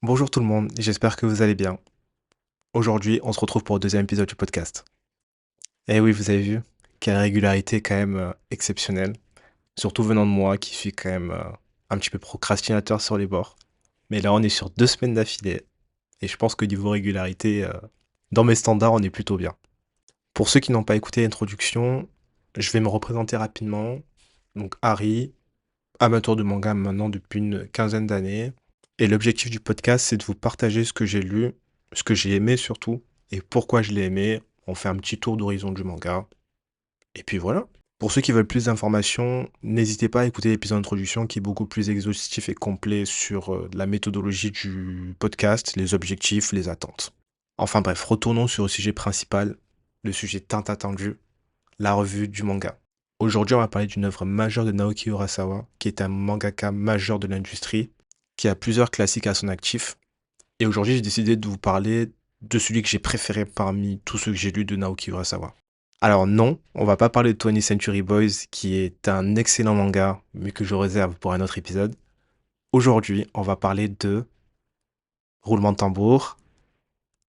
Bonjour tout le monde, j'espère que vous allez bien. Aujourd'hui, on se retrouve pour le deuxième épisode du podcast. Eh oui, vous avez vu, quelle régularité quand même exceptionnelle, surtout venant de moi qui suis quand même un petit peu procrastinateur sur les bords. Mais là, on est sur 2 semaines d'affilée et je pense que niveau régularité, dans mes standards, on est plutôt bien. Pour ceux qui n'ont pas écouté l'introduction, je vais me représenter rapidement. Donc Harry, amateur de manga maintenant depuis une quinzaine d'années. Et l'objectif du podcast, c'est de vous partager ce que j'ai lu, ce que j'ai aimé surtout, et pourquoi je l'ai aimé. On fait un petit tour d'horizon du manga. Et puis voilà. Pour ceux qui veulent plus d'informations, n'hésitez pas à écouter l'épisode d'introduction qui est beaucoup plus exhaustif et complet sur la méthodologie du podcast, les objectifs, les attentes. Enfin bref, retournons sur le sujet principal, le sujet tant attendu, la revue du manga. Aujourd'hui, on va parler d'une œuvre majeure de Naoki Urasawa, qui est un mangaka majeur de l'industrie, qui a plusieurs classiques à son actif. Et aujourd'hui, j'ai décidé de vous parler de celui que j'ai préféré parmi tous ceux que j'ai lus de Naoki Urasawa. Alors non, on va pas parler de 20th Century Boys, qui est un excellent manga, mais que je réserve pour un autre épisode. Aujourd'hui, on va parler de roulement de tambour.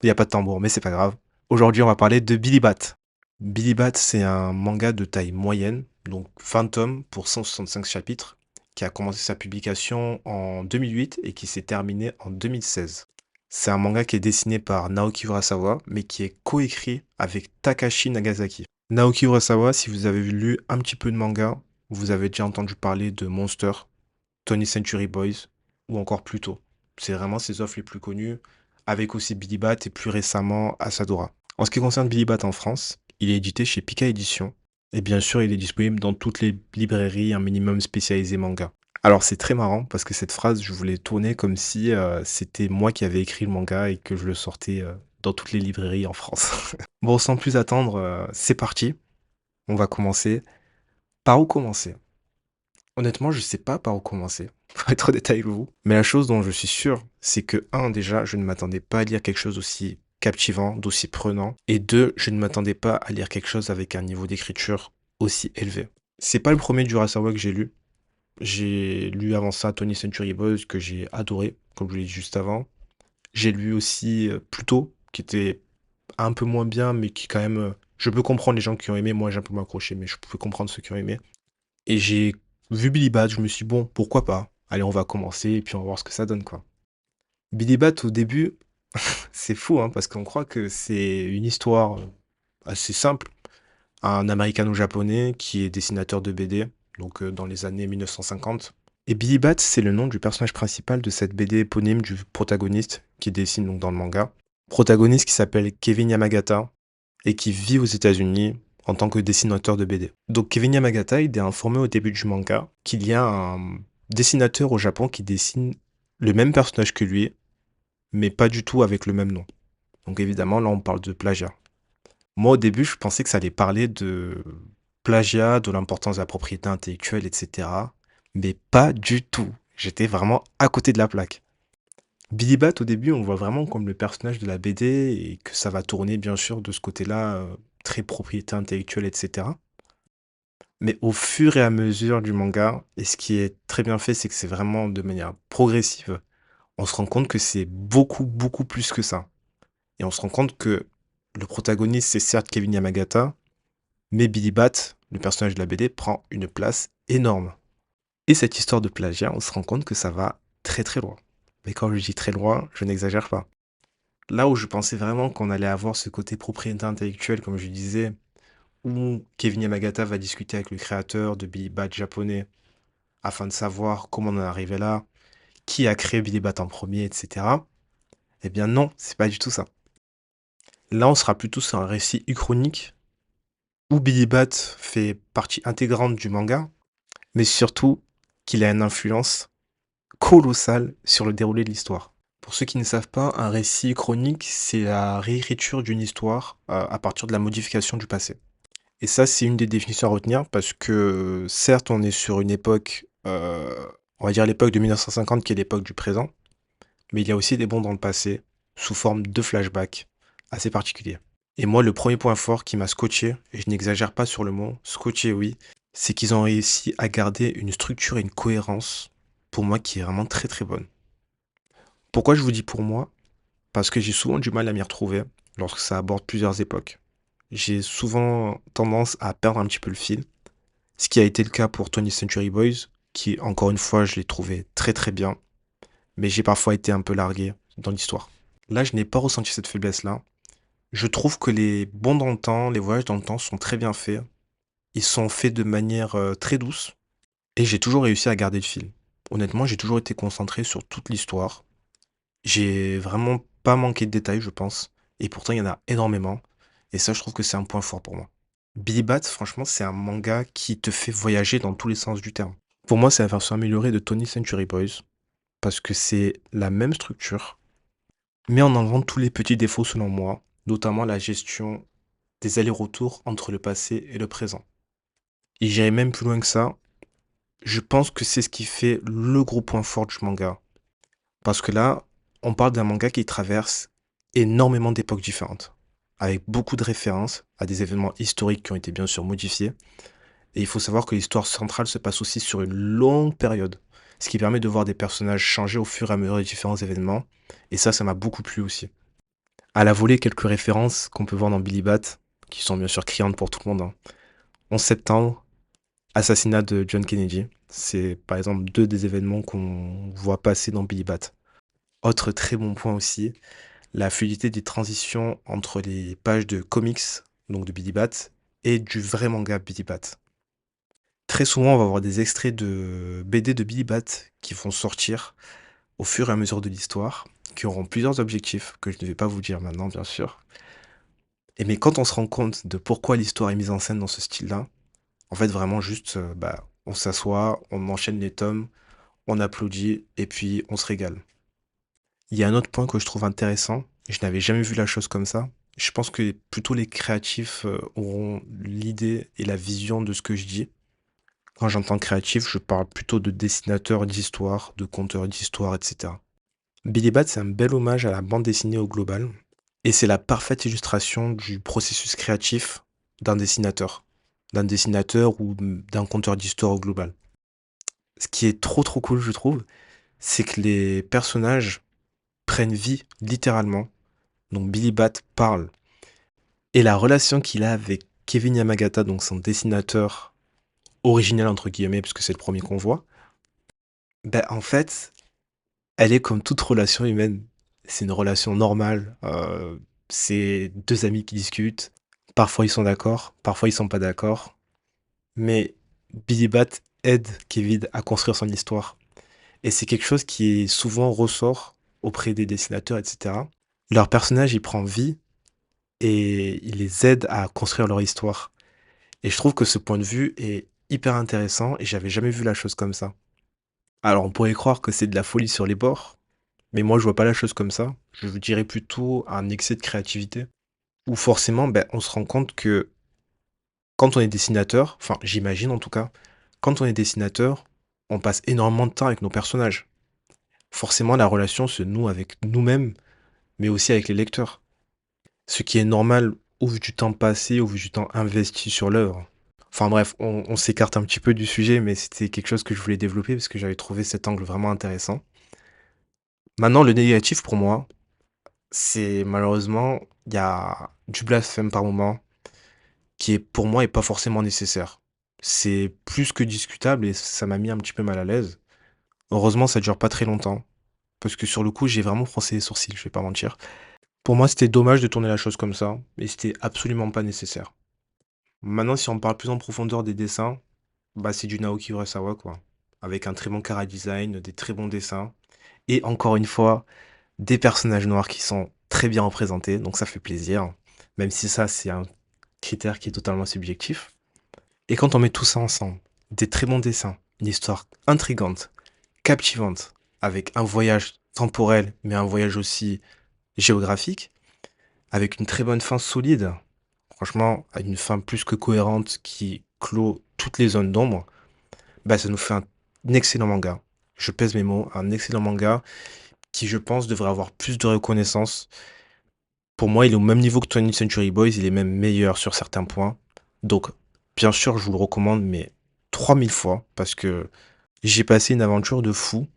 Il n'y a pas de tambour, mais c'est pas grave. Aujourd'hui, on va parler de Billy Bat. Billy Bat, c'est un manga de taille moyenne, donc 20 tomes pour 165 chapitres, qui a commencé sa publication en 2008 et qui s'est terminé en 2016. C'est un manga qui est dessiné par Naoki Urasawa, mais qui est coécrit avec Takashi Nagasaki. Naoki Urasawa, si vous avez lu un petit peu de manga, vous avez déjà entendu parler de Monster, 20th Century Boys, ou encore plus tôt. C'est vraiment ses offres les plus connues, avec aussi Billy Bat et plus récemment Asadora. En ce qui concerne Billy Bat en France, il est édité chez Pika Éditions, et bien sûr il est disponible dans toutes les librairies un minimum spécialisées manga. Alors c'est très marrant parce que cette phrase, je voulais tourner comme si c'était moi qui avais écrit le manga et que je le sortais dans toutes les librairies en France. Bon, sans plus attendre, c'est parti. On va commencer. Par où commencer? Honnêtement, je sais pas par où commencer, pour être honnête avec vous. Mais la chose dont je suis sûr, c'est que, un, déjà, je ne m'attendais pas à lire quelque chose d'aussi captivant, d'aussi prenant. Et deux, je ne m'attendais pas à lire quelque chose avec un niveau d'écriture aussi élevé. C'est pas le premier du Urasawa que j'ai lu. J'ai lu avant ça Tony Century Boys, que j'ai adoré, comme je l'ai dit juste avant. J'ai lu aussi Pluto, qui était un peu moins bien, mais qui quand même... je peux comprendre les gens qui ont aimé, moi j'ai un peu m'accroché, mais je peux comprendre ceux qui ont aimé. Et j'ai vu Billy Bat, je me suis dit, bon, pourquoi pas? Allez, on va commencer et puis on va voir ce que ça donne, quoi. Billy Bat, au début, c'est fou, hein, parce qu'on croit que c'est une histoire assez simple. Un américano-japonais qui est dessinateur de BD, donc dans les années 1950. Et Billy Bat, c'est le nom du personnage principal de cette BD éponyme du protagoniste qui dessine donc dans le manga. Protagoniste qui s'appelle Kevin Yamagata et qui vit aux États-Unis en tant que dessinateur de BD. Donc Kevin Yamagata, il est informé au début du manga qu'il y a un dessinateur au Japon qui dessine le même personnage que lui, mais pas du tout avec le même nom. Donc évidemment, là, on parle de plagiat. Moi, au début, je pensais que ça allait parler de plagiat, de l'importance de la propriété intellectuelle, etc. Mais pas du tout. J'étais vraiment à côté de la plaque. Billy Bat, au début, on le voit vraiment comme le personnage de la BD et que ça va tourner, bien sûr, de ce côté-là, très propriété intellectuelle, etc. Mais au fur et à mesure du manga, et ce qui est très bien fait, c'est que c'est vraiment de manière progressive, on se rend compte que c'est beaucoup, beaucoup plus que ça. Et on se rend compte que le protagoniste, c'est certes Kevin Yamagata, mais Billy Bat, le personnage de la BD, prend une place énorme. Et cette histoire de plagiat, on se rend compte que ça va très très loin. Mais quand je dis très loin, je n'exagère pas. Là où je pensais vraiment qu'on allait avoir ce côté propriété intellectuelle, comme je disais, où Kevin Yamagata va discuter avec le créateur de Billy Bat japonais afin de savoir comment on en est arrivé là, qui a créé Billy Bat en premier, etc. Eh bien non, c'est pas du tout ça. Là, on sera plutôt sur un récit uchronique où Billy Bat fait partie intégrante du manga, mais surtout qu'il a une influence colossale sur le déroulé de l'histoire. Pour ceux qui ne savent pas, un récit chronique, c'est la réécriture d'une histoire à partir de la modification du passé. Et ça, c'est une des définitions à retenir parce que certes, on est sur une époque, on va dire l'époque de 1950 qui est l'époque du présent, mais il y a aussi des bonds dans le passé sous forme de flashbacks assez particuliers. Et moi, le premier point fort qui m'a scotché, et je n'exagère pas sur le mot, scotché oui, c'est qu'ils ont réussi à garder une structure et une cohérence, pour moi, qui est vraiment très très bonne. Pourquoi je vous dis pour moi? Parce que j'ai souvent du mal à m'y retrouver lorsque ça aborde plusieurs époques. J'ai souvent tendance à perdre un petit peu le fil, ce qui a été le cas pour 20th Century Boys, qui, encore une fois, je l'ai trouvé très très bien, mais j'ai parfois été un peu largué dans l'histoire. Là, je n'ai pas ressenti cette faiblesse-là. Je trouve que les bons dans le temps, les voyages dans le temps sont très bien faits. Ils sont faits de manière très douce, et j'ai toujours réussi à garder le fil. Honnêtement, j'ai toujours été concentré sur toute l'histoire. J'ai vraiment pas manqué de détails, je pense, et pourtant il y en a énormément, et ça, je trouve que c'est un point fort pour moi. Billy Bat, franchement, c'est un manga qui te fait voyager dans tous les sens du terme. Pour moi, c'est la version améliorée de Tony Century Boys, parce que c'est la même structure, mais en enlevant tous les petits défauts selon moi, notamment la gestion des allers-retours entre le passé et le présent. Et j'irai même plus loin que ça, je pense que c'est ce qui fait le gros point fort du manga. Parce que là, on parle d'un manga qui traverse énormément d'époques différentes, avec beaucoup de références à des événements historiques qui ont été bien sûr modifiés. Et il faut savoir que l'histoire centrale se passe aussi sur une longue période, ce qui permet de voir des personnages changer au fur et à mesure des différents événements. Et ça m'a beaucoup plu aussi. À la volée, quelques références qu'on peut voir dans Billy Bat, qui sont bien sûr criantes pour tout le monde, hein. 11 septembre, assassinat de John Kennedy. C'est par exemple deux des événements qu'on voit passer dans Billy Bat. Autre très bon point aussi, la fluidité des transitions entre les pages de comics, donc de Billy Bat, et du vrai manga Billy Bat. Très souvent, on va avoir des extraits de BD de Billy Bat qui vont sortir au fur et à mesure de l'histoire, qui auront plusieurs objectifs, que je ne vais pas vous dire maintenant, bien sûr. Et mais quand on se rend compte de pourquoi l'histoire est mise en scène dans ce style-là, en fait, vraiment juste, on s'assoit, on enchaîne les tomes, on applaudit et puis on se régale. Il y a un autre point que je trouve intéressant, je n'avais jamais vu la chose comme ça. Je pense que plutôt les créatifs, auront l'idée et la vision de ce que je dis. Quand j'entends créatif, je parle plutôt de dessinateur d'histoire, de conteur d'histoire, et cetera. Billy Bat, c'est un bel hommage à la bande dessinée au global, et c'est la parfaite illustration du processus créatif d'un dessinateur. D'un dessinateur ou d'un conteur d'histoire au global. Ce qui est trop trop cool, je trouve, c'est que les personnages prennent vie littéralement. Donc Billy Bat parle. Et la relation qu'il a avec Kevin Yamagata, donc son dessinateur original entre guillemets, puisque c'est le premier qu'on voit, en fait, elle est comme toute relation humaine. C'est une relation normale. C'est deux amis qui discutent. Parfois ils sont d'accord, parfois ils sont pas d'accord. Mais Billy Bat aide Kevin à construire son histoire. Et c'est quelque chose qui souvent ressort auprès des dessinateurs, etc. Leur personnage, il prend vie et il les aide à construire leur histoire. Et je trouve que ce point de vue est hyper intéressant et j'avais jamais vu la chose comme ça. Alors on pourrait croire que c'est de la folie sur les bords, mais moi je vois pas la chose comme ça. Je dirais plutôt un excès de créativité. Où forcément, on se rend compte que quand on est dessinateur, enfin j'imagine en tout cas, quand on est dessinateur, on passe énormément de temps avec nos personnages. Forcément la relation se noue avec nous-mêmes, mais aussi avec les lecteurs. Ce qui est normal au vu du temps passé, au vu du temps investi sur l'œuvre. Enfin bref, on s'écarte un petit peu du sujet, mais c'était quelque chose que je voulais développer parce que j'avais trouvé cet angle vraiment intéressant. Maintenant, le négatif pour moi, c'est malheureusement, il y a du blasphème par moment qui est pour moi est pas forcément nécessaire. C'est plus que discutable et ça m'a mis un petit peu mal à l'aise. Heureusement, ça dure pas très longtemps parce que sur le coup, j'ai vraiment froncé les sourcils, je vais pas mentir. Pour moi, c'était dommage de tourner la chose comme ça, mais c'était absolument pas nécessaire. Maintenant, si on parle plus en profondeur des dessins, c'est du Naoki Urasawa, quoi. Avec un très bon chara-design, des très bons dessins, et encore une fois, des personnages noirs qui sont très bien représentés, donc ça fait plaisir. Même si ça, c'est un critère qui est totalement subjectif. Et quand on met tout ça ensemble, des très bons dessins, une histoire intrigante, captivante, avec un voyage temporel, mais un voyage aussi géographique, avec une très bonne fin solide, franchement, à une fin plus que cohérente qui clôt toutes les zones d'ombre, ça nous fait un excellent manga. Je pèse mes mots, un excellent manga qui, je pense, devrait avoir plus de reconnaissance. Pour moi, il est au même niveau que 20th Century Boys, il est même meilleur sur certains points. Donc, bien sûr, je vous le recommande, mais 3000 fois, parce que j'ai passé une aventure de fou.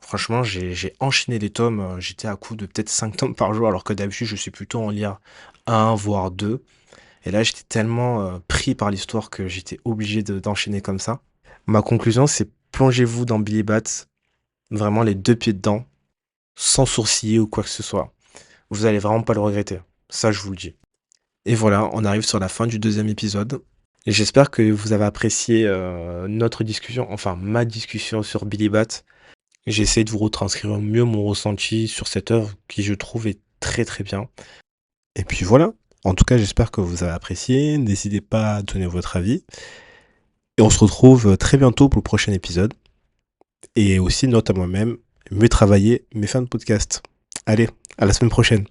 Franchement, j'ai enchaîné les tomes, j'étais à coup de peut-être 5 tomes par jour alors que d'habitude je suis plutôt en lire un voire 2. Et là, j'étais tellement, pris par l'histoire que j'étais obligé de d'enchaîner comme ça. Ma conclusion, c'est plongez-vous dans Billy Bat, vraiment les 2 pieds dedans, sans sourciller ou quoi que ce soit. Vous allez vraiment pas le regretter. Ça, je vous le dis. Et voilà, on arrive sur la fin du deuxième épisode. Et j'espère que vous avez apprécié, notre discussion, enfin ma discussion sur Billy Bat. J'ai essayé de vous retranscrire au mieux mon ressenti sur cette œuvre qui, je trouve, est très, très bien. Et puis voilà. En tout cas, j'espère que vous avez apprécié. N'hésitez pas à donner votre avis. Et on se retrouve très bientôt pour le prochain épisode. Et aussi, note à moi-même, mieux travailler, mieux faire de podcast. Allez, à la semaine prochaine.